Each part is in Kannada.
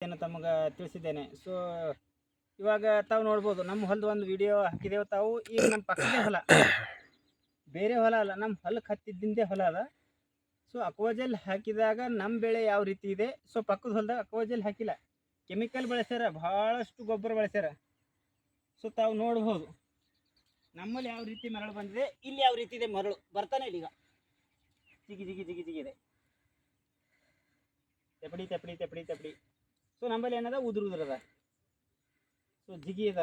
ಏನು ತಮಗೆ ತಿಳಿಸಿದ್ದೇನೆ. ಸೊ ಇವಾಗ ತಾವು ನೋಡ್ಬೋದು ನಮ್ಮ ಹೊಲದ ಒಂದು ವಿಡಿಯೋ ಹಾಕಿದ್ದೇವೆ ತಾವು. ಈಗ ನಮ್ಮ ಪಕ್ಕದೇ ಹೊಲ, ಬೇರೆ ಹೊಲ ಅಲ್ಲ, ನಮ್ಮ ಹೊಲಕ್ಕೆ ಹತ್ತಿದ್ದಿಂದೇ ಹೊಲ ಅದ. ಸೊ ಅಕ್ವಾಜೆಲ್ ಹಾಕಿದಾಗ ನಮ್ಮ ಬೆಳೆ ಯಾವ ರೀತಿ ಇದೆ, ಸೊ ಪಕ್ಕದ ಹೊಲದಾಗ ಅಕ್ವಾಜೆಲ್ ಹಾಕಿಲ್ಲ, ಕೆಮಿಕಲ್ ಬಳಸ್ಯಾರ, ಭಾಳಷ್ಟು ಗೊಬ್ಬರ ಬಳಸ್ಯಾರ. ಸೊ ತಾವು ನೋಡ್ಬೋದು ನಮ್ಮಲ್ಲಿ ಯಾವ ರೀತಿ ಮರಳು ಬಂದಿದೆ, ಇಲ್ಲಿ ಯಾವ ರೀತಿ ಇದೆ ಮರಳು ಬರ್ತಾನೆ ಇಲ್ಲ. ಈಗ ಜಿಗಿ ಜಿಗಿ ಜಿಗಿ ಜಿಗಿ ಇದೆ, ತೆಪಡಿ ತೆಪಡಿ ತೆಪಡಿ ತೆಪಡಿ. ಸೊ ನಮ್ಮಲ್ಲಿ ಏನದ ಉದುರುದ್ರದ, ಸೊ ಜಿಗಿ ಅದ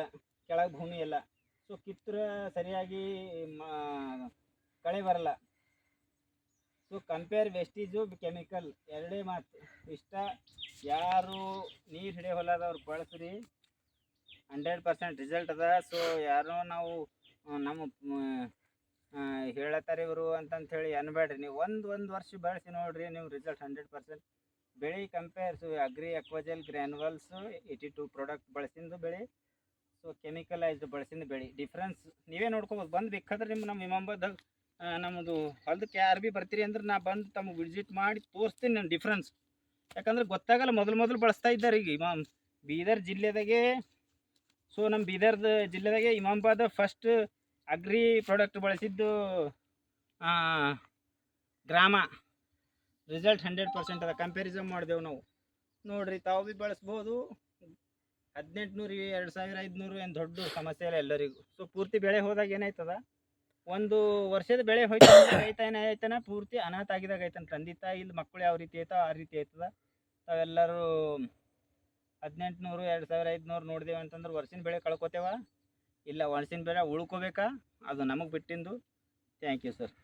ಕೆಳಗೆ ಭೂಮಿ ಎಲ್ಲ. ಸೊ ಕಿತ್ತರೆ ಸರಿಯಾಗಿ ಕಳೆ ಬರಲ್ಲ. ಸೊ ಕಂಪೇರ್ ವೆಸ್ಟೀಜು ಕೆಮಿಕಲ್ ಎರಡೇ ಮಾತು ಇಷ್ಟ. ಯಾರು ನೀರು ಹಿಡಿಯೋ ಹೊಲದವ್ರು ಬಳಸ್ರಿ, 100% ರಿಸಲ್ಟ್ ಅದ. ಸೊ ಯಾರೋ ನಾವು ನಮ್ಮ ಹೇಳತ್ತಾರೆ ಇವರು ಅಂತಂಥೇಳಿ ಅನ್ಬೇಡ್ರಿ. ನೀವು ಒಂದು ವರ್ಷ ಬಳಸಿ ನೋಡ್ರಿ, ನೀವು ರಿಸಲ್ಟ್ 100%. ಬೆಳೆ ಕಂಪೇರ್ಸು ಅಗ್ರಿ ಅಕ್ವಾಜೆಲ್ ಗ್ರ್ಯಾನ್ಯುವಲ್ಸ್ 82 ಪ್ರಾಡಕ್ಟ್ ಬಳಸಿಂದು ಬೆಳೆ, ಸೊ ಕೆಮಿಕಲೈಸ್ಡ್ ಬಳಸಿಂದ ಬೆಳೆ ಡಿಫ್ರೆನ್ಸ್ ನೀವೇ ನೋಡ್ಕೊಬೋದು. ಬಂದು ಬೇಕಾದ್ರೆ ನಮ್ಮ ಇಮಾಮಾಬಾದ್ ನಮ್ಮದು ಹೊಲದಕ್ಕೆ ಯಾರು ಭೀ ಬರ್ತೀರಿ ಅಂದ್ರೆ ನಾ ಬಂದು ತಮಗೆ ವಿಸಿಟ್ ಮಾಡಿ ತೋರಿಸ್ತೀನಿ ನಾನು ಡಿಫ್ರೆನ್ಸ್. ಯಾಕಂದ್ರೆ ಗೊತ್ತಾಗಲ್ಲ, ಮೊದಲು ಬಳಸ್ತಾ ಇದ್ದಾರೆ. ಈಗ ಬೀದರ್ ಜಿಲ್ಲೆದಾಗೆ, ಸೊ ನಮ್ಮ ಬೀದರ್ದ ಜಿಲ್ಲೆದಾಗೆ ಇಮಾಮಾಬಾದ್ ಫಸ್ಟ್ ಅಗ್ರಿ ಪ್ರಾಡಕ್ಟ್ ಬಳಸಿದ್ದು ಗ್ರಾಮ. ರಿಸಲ್ಟ್ 100% ಅದ. ಕಂಪ್ಯಾರಿಸನ್ ಮಾಡಿದೆವು ನಾವು. ನೋಡಿರಿ, ತಾವು ಭೀ ಬಳಸ್ಬೋದು. 1800 2500 ಏನು ದೊಡ್ಡ ಸಮಸ್ಯೆ ಇಲ್ಲ ಎಲ್ಲರಿಗೂ. ಸೊ ಪೂರ್ತಿ ಬೆಳೆ ಹೋದಾಗ ಏನಾಯ್ತದ, ಒಂದು ವರ್ಷದ ಬೆಳೆ ಹೋಯ್ತು ರೈತ ಏನಾಯ್ತಾನ ಪೂರ್ತಿ ಅನಾಥ ಆಗಿದಾಗ ಆಯ್ತಾನ. ತಂದೆ ತಾಯಿ ಇಲ್ಲಿ ಮಕ್ಕಳು ಯಾವ ರೀತಿ ಆಯ್ತೋ ಆ ರೀತಿ ಆಯ್ತದ. ತಾವೆಲ್ಲರೂ 1800 2500 ನೋಡಿದೆವು ಅಂತಂದ್ರೆ ವರ್ಷಿನ ಬೆಳೆ ಕಳ್ಕೊತೇವ, ಇಲ್ಲ ವರ್ಷಿನ ಬೆಳೆ ಉಳ್ಕೋಬೇಕಾ, ಅದು ನಮಗೆ ಬಿಟ್ಟಿಂದು. Thank you sir.